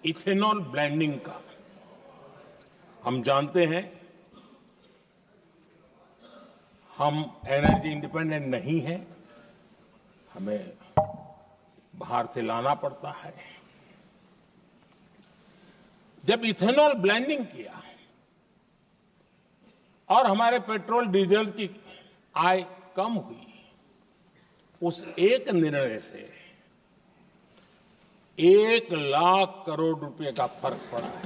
Ethanol blending का। हम जानते हैं हम एनर्जी इंडिपेंडेंट नहीं है, हमें बाहर से लाना पड़ता है। जब इथेनॉल ब्लेंडिंग किया और हमारे पेट्रोल डीजल की आय कम हुई, उस एक निर्णय से 1,00,000 करोड़ रुपए का फर्क पड़ा है।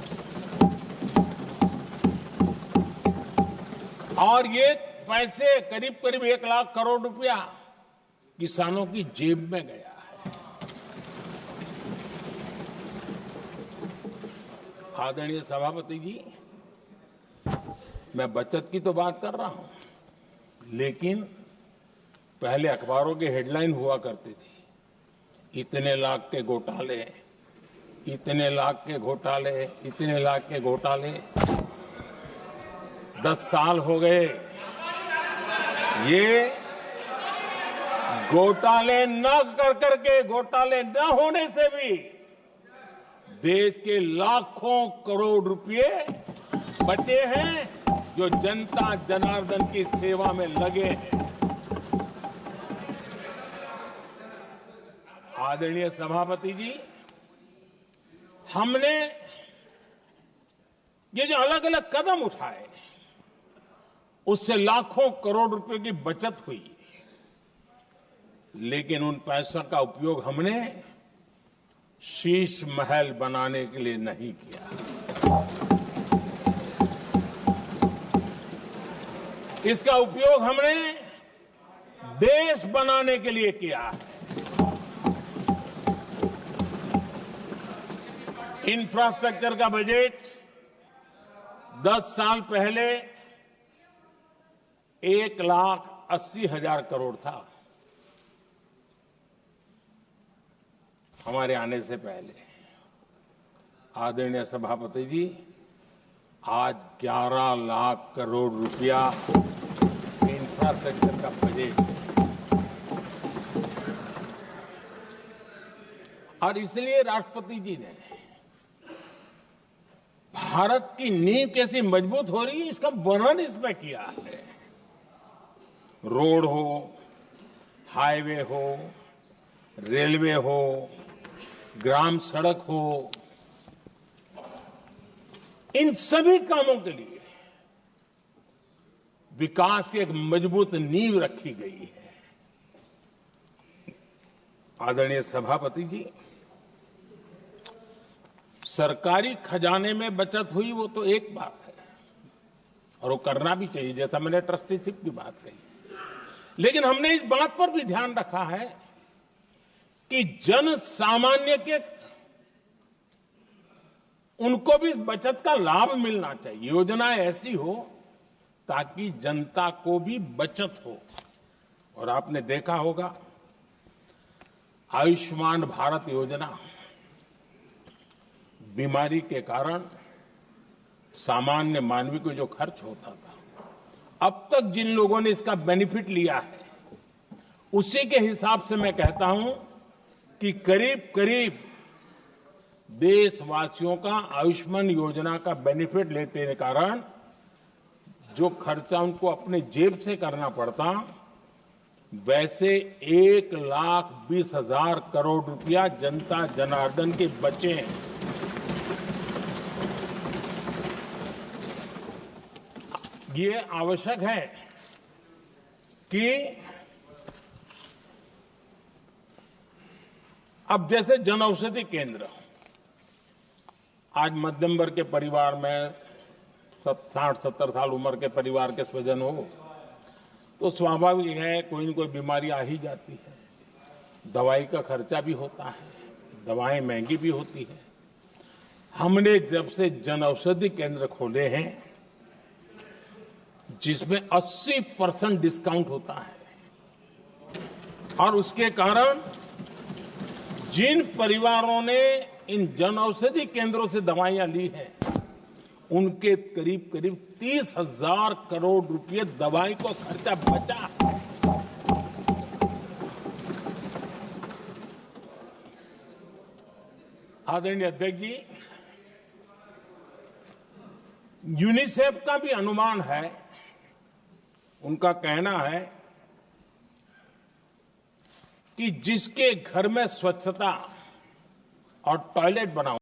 और ये पैसे करीब करीब 1,00,000 करोड़ रुपया किसानों की जेब में गया है। आदरणीय सभापति जी, मैं बचत की तो बात कर रहा हूं, लेकिन पहले अखबारों की हेडलाइन हुआ करती थी, इतने लाख के घोटाले, इतने लाख के घोटाले, इतने लाख के घोटाले। 10 साल हो गए, ये घोटाले न कर करके, घोटाले न होने से भी देश के लाखों करोड़ रुपए बचे हैं, जो जनता जनार्दन की सेवा में लगे हैं। आदरणीय सभापति जी, हमने ये जो अलग अलग कदम उठाए, उससे लाखों करोड़ रुपए की बचत हुई, लेकिन उन पैसों का उपयोग हमने शीश महल बनाने के लिए नहीं किया। इसका उपयोग हमने देश बनाने के लिए किया है। इंफ्रास्ट्रक्चर का बजट 10 साल पहले 1,80,000 करोड़ था, हमारे आने से पहले। आदरणीय सभापति जी, आज 11 लाख करोड़ रुपया इंफ्रास्ट्रक्चर का बजट। और इसलिए राष्ट्रपति जी ने भारत की नींव कैसी मजबूत हो रही है, इसका वर्णन इसमें किया है। रोड हो, हाईवे हो, रेलवे हो, ग्राम सड़क हो, इन सभी कामों के लिए विकास की एक मजबूत नींव रखी गई है। आदरणीय सभापति जी, सरकारी खजाने में बचत हुई वो तो एक बात है, और वो करना भी चाहिए, जैसा मैंने ट्रस्टीशिप की बात कही। लेकिन हमने इस बात पर भी ध्यान रखा है कि जन सामान्य के उनको भी बचत का लाभ मिलना चाहिए। योजना ऐसी हो ताकि जनता को भी बचत हो। और आपने देखा होगा, आयुष्मान भारत योजना बीमारी के कारण सामान्य मानवी को जो खर्च होता था, अब तक जिन लोगों ने इसका बेनिफिट लिया है, उसी के हिसाब से मैं कहता हूं कि करीब करीब देशवासियों का आयुष्मान योजना का बेनिफिट लेते के कारण जो खर्चा उनको अपने जेब से करना पड़ता, वैसे 1,20,000 करोड़ रुपया जनता जनार्दन के बचे हैं। ये आवश्यक है कि अब जैसे जन औषधि केंद्र, आज मध्यम वर्ग के परिवार में 60-70 साल उम्र के परिवार के स्वजन हो तो स्वाभाविक है कोई न कोई बीमारी आ ही जाती है। दवाई का खर्चा भी होता है, दवाएं महंगी भी होती है। हमने जब से जन औषधि केंद्र खोले हैं, जिसमें 80% डिस्काउंट होता है, और उसके कारण जिन परिवारों ने इन जन औषधि केंद्रों से दवाइयां ली हैं, उनके करीब करीब 30,000 करोड़ रुपए दवाई को खर्चा बचा। आदरणीय अध्यक्ष जी, यूनिसेफ का भी अनुमान है, उनका कहना है कि जिसके घर में स्वच्छता और टॉयलेट बना